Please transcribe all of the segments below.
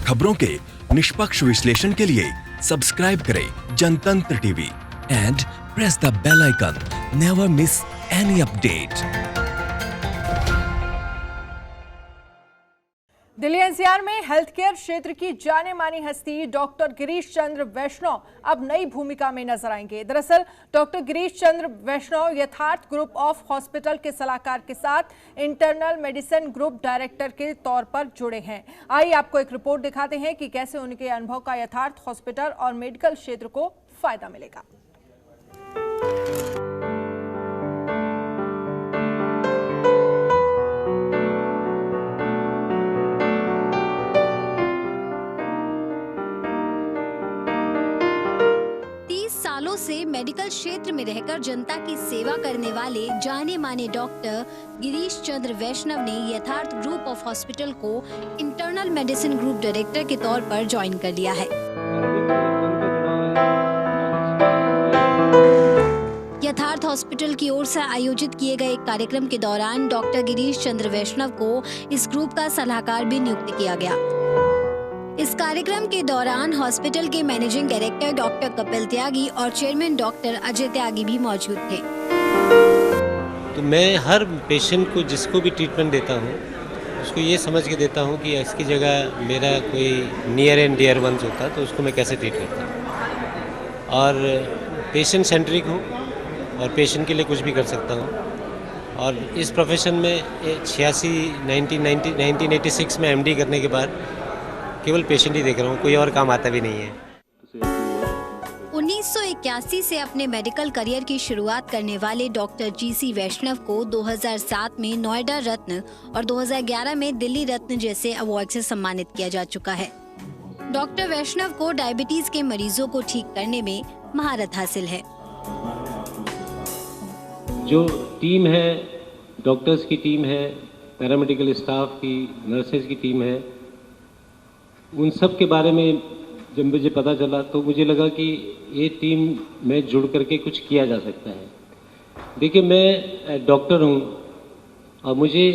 खबरों के निष्पक्ष विश्लेषण के लिए सब्सक्राइब करें Jantantra TV and press the bell icon. Never miss any update. Delhi NCR में हेल्थ केयर क्षेत्र की जाने मानी हस्ती डॉक्टर गिरीश चंद्र वैष्णव अब नई भूमिका में नजर आएंगे। दरअसल डॉक्टर गिरीश चंद्र वैष्णव यथार्थ ग्रुप ऑफ हॉस्पिटल के सलाहकार के साथ इंटरनल मेडिसिन ग्रुप डायरेक्टर के तौर पर जुड़े हैं। आइए आपको एक रिपोर्ट दिखाते हैं कि कैसे उनके अनुभव का यथार्थ हॉस्पिटल और मेडिकल क्षेत्र को फायदा मिलेगा। 30 सालों से मेडिकल क्षेत्र में रहकर जनता की सेवा करने वाले जाने माने डॉक्टर गिरीश चंद्र वैष्णव ने यथार्थ ग्रुप ऑफ हॉस्पिटल को इंटरनल मेडिसिन ग्रुप डायरेक्टर के तौर पर ज्वाइन कर लिया है। यथार्थ हॉस्पिटल की ओर से आयोजित किए गए एक कार्यक्रम के दौरान डॉक्टर गिरीश चंद्र वैष्णव को इस ग्रुप का सलाहकार भी नियुक्त किया गया। इस कार्यक्रम के दौरान हॉस्पिटल के मैनेजिंग डायरेक्टर डॉक्टर कपिल त्यागी और चेयरमैन डॉक्टर अजय त्यागी भी मौजूद थे। तो मैं हर पेशेंट को जिसको भी ट्रीटमेंट देता हूँ उसको ये समझ के देता हूँ कि इसकी जगह मेरा कोई नियर एंड डियर वंस होता तो उसको मैं कैसे ट्रीट करता हूँ, और पेशेंट सेंट्रिक हूँ और पेशेंट के लिए कुछ भी कर सकता हूँ। और इस प्रोफेशन में 1986 में एमडी करने के बाद केवल पेशेंट ही देख रहा हूँ, कोई और काम आता भी नहीं है। 1981 से अपने मेडिकल करियर की शुरुआत करने वाले डॉक्टर जीसी वैष्णव को 2007 में नोएडा रत्न और 2011 में दिल्ली रत्न जैसे अवार्ड से सम्मानित किया जा चुका है। डॉक्टर वैष्णव को डायबिटीज के मरीजों को ठीक करने में महारत हासिल है। जो टीम है, डॉक्टर्स की टीम है, पैरामेडिकल स्टाफ की, नर्सेज की टीम है, उन सब के बारे में जब मुझे पता चला तो मुझे लगा कि ये टीम में जुड़ करके कुछ किया जा सकता है। देखिए, मैं डॉक्टर हूँ और मुझे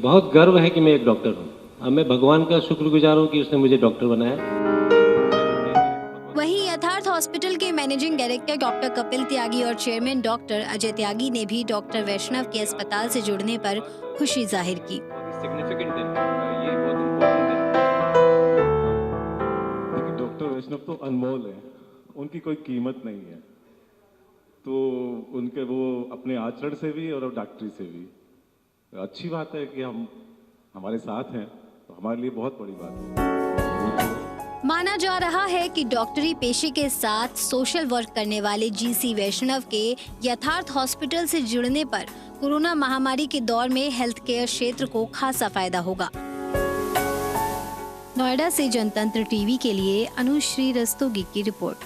बहुत गर्व है कि मैं एक डॉक्टर हूँ और मैं भगवान का शुक्रगुजार हूँ कि उसने मुझे डॉक्टर बनाया। वहीं यथार्थ हॉस्पिटल के मैनेजिंग डायरेक्टर डॉक्टर कपिल त्यागी और चेयरमैन डॉक्टर अजय त्यागी ने भी डॉक्टर वैष्णव के अस्पताल से जुड़ने पर खुशी जाहिर की। वैष्णव तो अनमोल है, उनकी कोई कीमत नहीं है। तो उनके वो अपने आचरण से भी और डॉक्टरी से भी अच्छी बात है कि हम हमारे साथ हैं, तो हमारे लिए बहुत बड़ी बात है। माना जा रहा है कि डॉक्टरी पेशे के साथ सोशल वर्क करने वाले जीसी वैष्णव के यथार्थ हॉस्पिटल से जुड़ने पर कोरोना महामारी के दौर में हेल्थ केयर क्षेत्र को खासा फायदा होगा। नोएडा से जनतंत्र टीवी के लिए अनुश्री रस्तोगी की रिपोर्ट।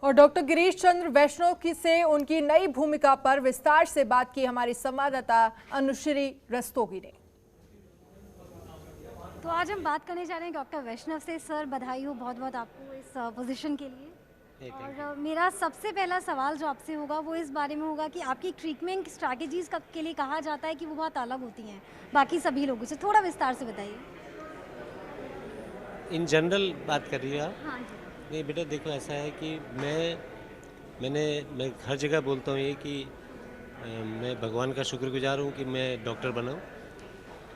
और डॉक्टर गिरीश चंद्र वैष्णव की से उनकी नई भूमिका पर विस्तार से बात की हमारी संवाददाता अनुश्री रस्तोगी ने। तो आज हम बात करने जा रहे हैं डॉक्टर वैष्णव से। सर, बधाई हो बहुत बहुत आपको इस पोजीशन के लिए। और मेरा सबसे पहला सवाल जो आपसे होगा वो इस बारे में होगा कि आपकी ट्रीटमेंट स्ट्रैटेजीज के लिए कहा जाता है कि वो बहुत अलग होती हैं बाकी सभी लोगों से, थोड़ा विस्तार से बताइए। इन जनरल बात कर रही हो आप? हाँ। नहीं बेटा, देखो ऐसा है कि मैं हर जगह बोलता हूँ ये कि मैं भगवान का शुक्रगुजार हूँ कि मैं डॉक्टर बना हूँ।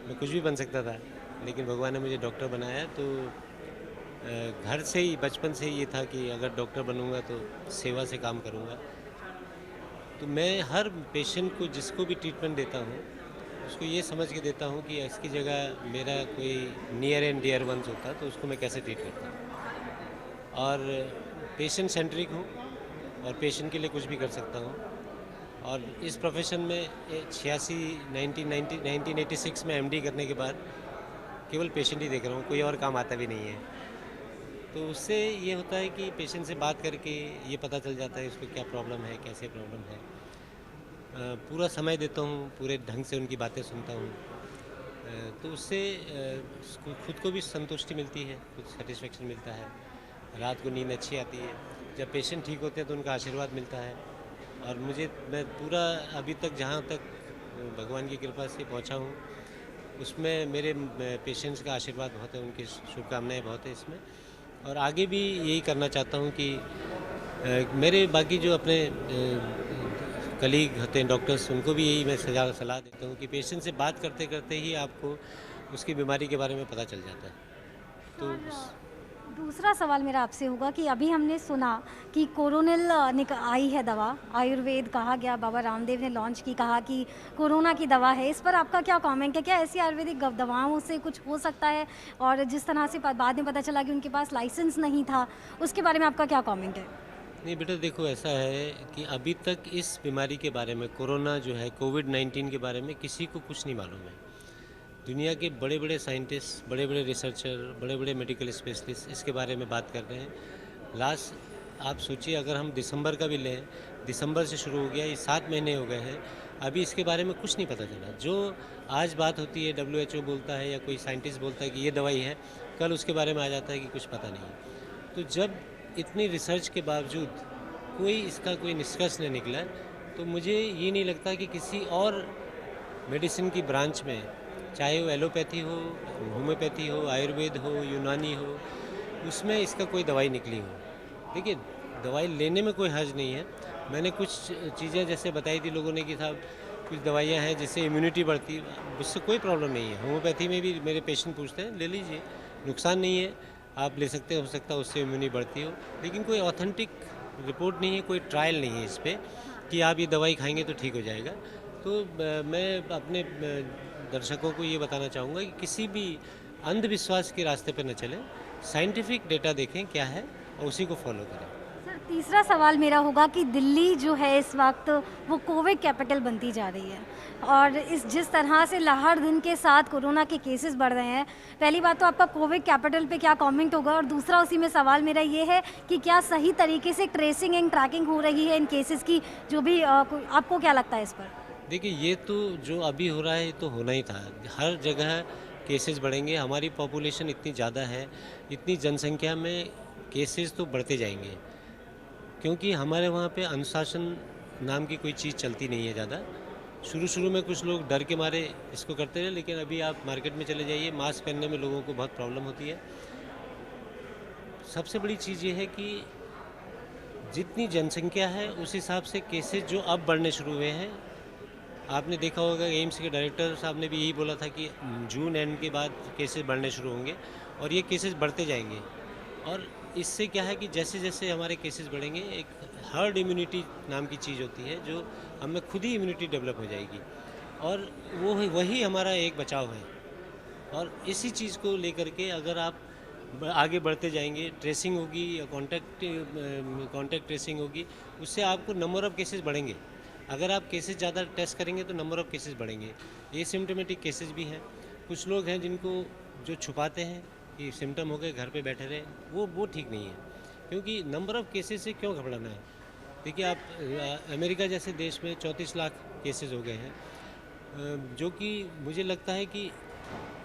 मैं कुछ भी बन सकता था लेकिन भगवान ने मुझे डॉक्टर बनाया। तो घर से ही, बचपन से ही ये था कि अगर डॉक्टर बनूंगा तो सेवा से काम करूंगा। तो मैं हर पेशेंट को जिसको भी ट्रीटमेंट देता हूँ उसको ये समझ के देता हूँ कि इसकी जगह मेरा कोई नियर एंड डियर वंस होता तो उसको मैं कैसे ट्रीट करता हूँ। और पेशेंट सेंट्रिक हूँ और पेशेंट के लिए कुछ भी कर सकता हूँ। और इस प्रोफेशन में 1986 में एमडी करने के बाद केवल पेशेंट ही देख रहा हूँ, कोई और काम आता भी नहीं है। तो उससे ये होता है कि पेशेंट से बात करके ये पता चल जाता है उसको क्या प्रॉब्लम है, कैसे प्रॉब्लम है। पूरा समय देता हूँ, पूरे ढंग से उनकी बातें सुनता हूँ। तो उससे खुद को भी संतुष्टि मिलती है, कुछ सेटिस्फेक्शन मिलता है। रात को नींद अच्छी आती है। जब पेशेंट ठीक होते हैं तो उनका आशीर्वाद मिलता है। और मैं पूरा अभी तक जहाँ तक भगवान की कृपा से पहुंचा हूं। उसमें मेरे पेशेंट्स का आशीर्वाद बहुत है, उनकी शुभकामनाएं बहुत है इसमें, और आगे भी यही करना चाहता हूं कि मेरे बाकी जो अपने कलीग होते हैं डॉक्टर्स, उनको भी यही मैं सलाह देता हूं कि पेशेंट से बात करते करते ही आपको उसकी बीमारी के बारे में पता चल जाता है। तो दूसरा सवाल मेरा आपसे होगा कि अभी हमने सुना कि कोरोनिल आई है दवा, आयुर्वेद कहा गया, बाबा रामदेव ने लॉन्च की, कहा कि कोरोना की दवा है। इस पर आपका क्या कमेंट है? क्या ऐसी आयुर्वेदिक दवाओं से कुछ हो सकता है? और जिस तरह से बाद में पता चला कि उनके पास लाइसेंस नहीं था, उसके बारे में आपका क्या कमेंट है? नहीं बेटा, देखो ऐसा है कि अभी तक इस बीमारी के बारे में, कोरोना जो है, कोविड-19 के बारे में किसी को कुछ नहीं मालूम है। दुनिया के बड़े बड़े साइंटिस्ट, बड़े बड़े रिसर्चर, बड़े बड़े मेडिकल स्पेशलिस्ट इसके बारे में बात कर रहे हैं। लास्ट आप सोचिए, अगर हम दिसंबर का भी लें, दिसंबर से शुरू हो गया, ये 7 महीने हो गए हैं, अभी इसके बारे में कुछ नहीं पता चला। जो आज बात होती है, WHO बोलता है या कोई साइंटिस्ट बोलता है कि ये दवाई है, कल उसके बारे में आ जाता है कि कुछ पता नहीं है। तो जब इतनी रिसर्च के बावजूद कोई इसका कोई निष्कर्ष नहीं निकला, तो मुझे ये नहीं लगता कि किसी और मेडिसिन की ब्रांच में, चाहे वो एलोपैथी हो, होम्योपैथी हो, आयुर्वेद हो, यूनानी हो, उसमें इसका कोई दवाई निकली हो। देखिए, दवाई लेने में कोई हर्ज नहीं है। मैंने कुछ चीज़ें जैसे बताई थी लोगों ने कि साहब कुछ दवाइयाँ हैं जिससे इम्यूनिटी बढ़ती है, उससे कोई प्रॉब्लम नहीं है। होम्योपैथी में भी मेरे पेशेंट पूछते हैं, ले लीजिए, नुकसान नहीं है, आप ले सकते हो सकता है उससे इम्यूनिटी बढ़ती हो, लेकिन कोई ऑथेंटिक रिपोर्ट नहीं है, कोई ट्रायल नहीं है इस पर कि आप ये दवाई खाएंगे तो ठीक हो जाएगा। तो मैं अपने दर्शकों को ये बताना चाहूँगा कि किसी भी अंधविश्वास के रास्ते पर न चलें, साइंटिफिक डेटा देखें क्या है और उसी को फॉलो करें। सर, तीसरा सवाल मेरा होगा कि दिल्ली जो है इस वक्त वो कोविड कैपिटल बनती जा रही है, और जिस तरह से हर दिन के साथ कोरोना के केसेस बढ़ रहे हैं, पहली बात तो आपका कोविड कैपिटल पे क्या कमेंट होगा, और दूसरा उसी में सवाल मेरा ये है कि क्या सही तरीके से ट्रेसिंग एंड ट्रैकिंग हो रही है इन केसेस की, जो भी आपको क्या लगता है इस पर? देखिए, ये तो जो अभी हो रहा है तो होना ही था। हर जगह केसेस बढ़ेंगे, हमारी पॉपुलेशन इतनी ज़्यादा है, इतनी जनसंख्या में केसेस तो बढ़ते जाएंगे, क्योंकि हमारे वहाँ पे अनुशासन नाम की कोई चीज़ चलती नहीं है ज़्यादा। शुरू में कुछ लोग डर के मारे इसको करते रहे, लेकिन अभी आप मार्केट में चले जाइए, मास्क पहनने में लोगों को बहुत प्रॉब्लम होती है। सबसे बड़ी चीज़ ये है कि जितनी जनसंख्या है उस हिसाब से केसेस जो अब बढ़ने शुरू हुए हैं, आपने देखा होगा एम्स के डायरेक्टर साहब ने भी यही बोला था कि जून एंड के बाद केसेस बढ़ने शुरू होंगे, और ये केसेस बढ़ते जाएंगे। और इससे क्या है कि जैसे जैसे हमारे केसेस बढ़ेंगे, एक हर्ड इम्यूनिटी नाम की चीज़ होती है, जो हमें खुद ही इम्यूनिटी डेवलप हो जाएगी, और वही हमारा एक बचाव है। और इसी चीज़ को लेकर के अगर आप आगे बढ़ते जाएंगे, ट्रेसिंग होगी या कॉन्टैक्ट ट्रेसिंग होगी, उससे आपको नंबर ऑफ़ केसेस बढ़ेंगे। अगर आप केसेस ज़्यादा टेस्ट करेंगे तो नंबर ऑफ़ केसेस बढ़ेंगे। ये सिम्टोमेटिक केसेस भी हैं। कुछ लोग हैं जिनको जो छुपाते हैं कि सिम्टम हो गए, घर पे बैठे रहे, वो ठीक नहीं है, क्योंकि नंबर ऑफ़ केसेस से क्यों घबराना है। देखिए, आप अमेरिका जैसे देश में 34 लाख केसेस हो गए हैं, जो कि मुझे लगता है कि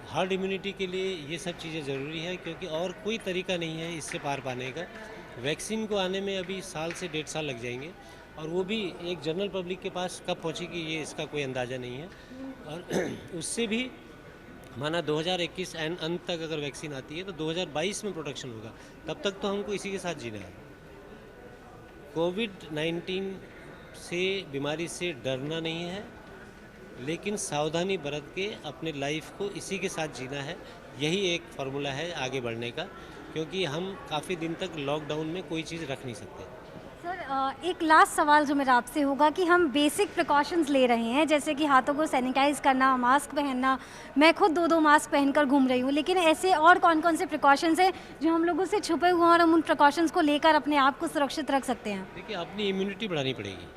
हर्ड इम्यूनिटी के लिए ये सब चीज़ें ज़रूरी है, क्योंकि और कोई तरीका नहीं है इससे पार पाने का। वैक्सीन को आने में अभी साल से 1.5 साल लग जाएंगे, और वो भी एक जनरल पब्लिक के पास कब पहुंचेगी ये इसका कोई अंदाज़ा नहीं है। और उससे भी माना 2021 अंत तक अगर वैक्सीन आती है तो 2022 में प्रोटेक्शन होगा, तब तक तो हमको इसी के साथ जीना है। कोविड-19 से, बीमारी से डरना नहीं है, लेकिन सावधानी बरत के अपने लाइफ को इसी के साथ जीना है। यही एक फार्मूला है आगे बढ़ने का, क्योंकि हम काफ़ी दिन तक लॉकडाउन में कोई चीज़ रख नहीं सकते। सर, एक लास्ट सवाल जो मेरा आपसे होगा कि हम बेसिक प्रिकॉशंस ले रहे हैं, जैसे कि हाथों को सैनिटाइज करना, मास्क पहनना, मैं खुद 2-2 मास्क पहनकर घूम रही हूँ, लेकिन ऐसे और कौन-कौन से प्रिकॉशंस हैं जो हम लोगों से छुपे हुए हैं और हम उन प्रिकॉशंस को लेकर अपने आप को सुरक्षित रख सकते हैं? देखिए, अपनी इम्यूनिटी बढ़ानी पड़ेगी,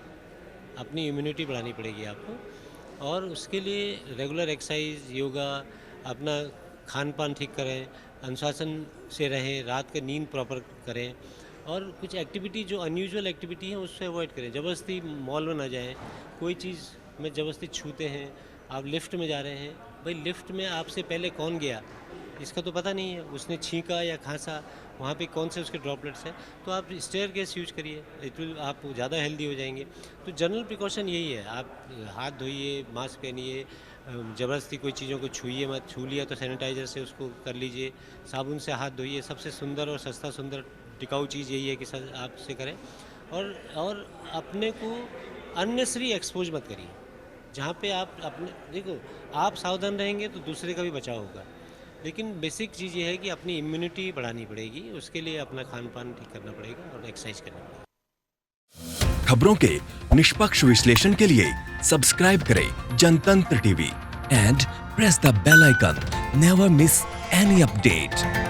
अपनी इम्यूनिटी बढ़ानी पड़ेगी आपको, और उसके लिए रेगुलर एक्सरसाइज, योगा, अपना खान पान ठीक करें, अनुशासन से रहें, रात का नींद प्रॉपर करें, और कुछ एक्टिविटी जो अनयूजुअल एक्टिविटी है उससे अवॉइड करें। ज़बरदस्ती मॉल में ना जाएं, कोई चीज़ में ज़बरदस्ती छूते हैं, आप लिफ्ट में जा रहे हैं, भाई लिफ्ट में आपसे पहले कौन गया, इसका तो पता नहीं है, उसने छींका या खांसा, वहाँ पे कौन से उसके ड्रॉपलेट्स हैं, तो आप स्टेयरकेस यूज करिए, इट विल आप ज़्यादा हेल्दी हो जाएंगे। तो जनरल प्रिकॉशन यही है, आप हाथ धोइए, मास्क पहनिए, ज़बरदस्ती कोई चीज़ों को छूइए मत, छू लिया तो सैनिटाइज़र से उसको कर लीजिए, साबुन से हाथ धोइए। सबसे सुंदर और सस्ता सुंदर टिकाऊ चीज़ यही है कि सर आप से करें, और अपने को अननेसरी एक्सपोज मत करिए। जहाँ पे आप अपने देखो, आप सावधान रहेंगे तो दूसरे का भी बचाव होगा, लेकिन बेसिक चीज़ ये है कि अपनी इम्यूनिटी बढ़ानी पड़ेगी, उसके लिए अपना खान पान ठीक करना पड़ेगा और एक्सरसाइज करना पड़ेगा। खबरों के निष्पक्ष विश्लेषण के लिए सब्सक्राइब करें Jantantra TV and press the bell icon. Never miss any update.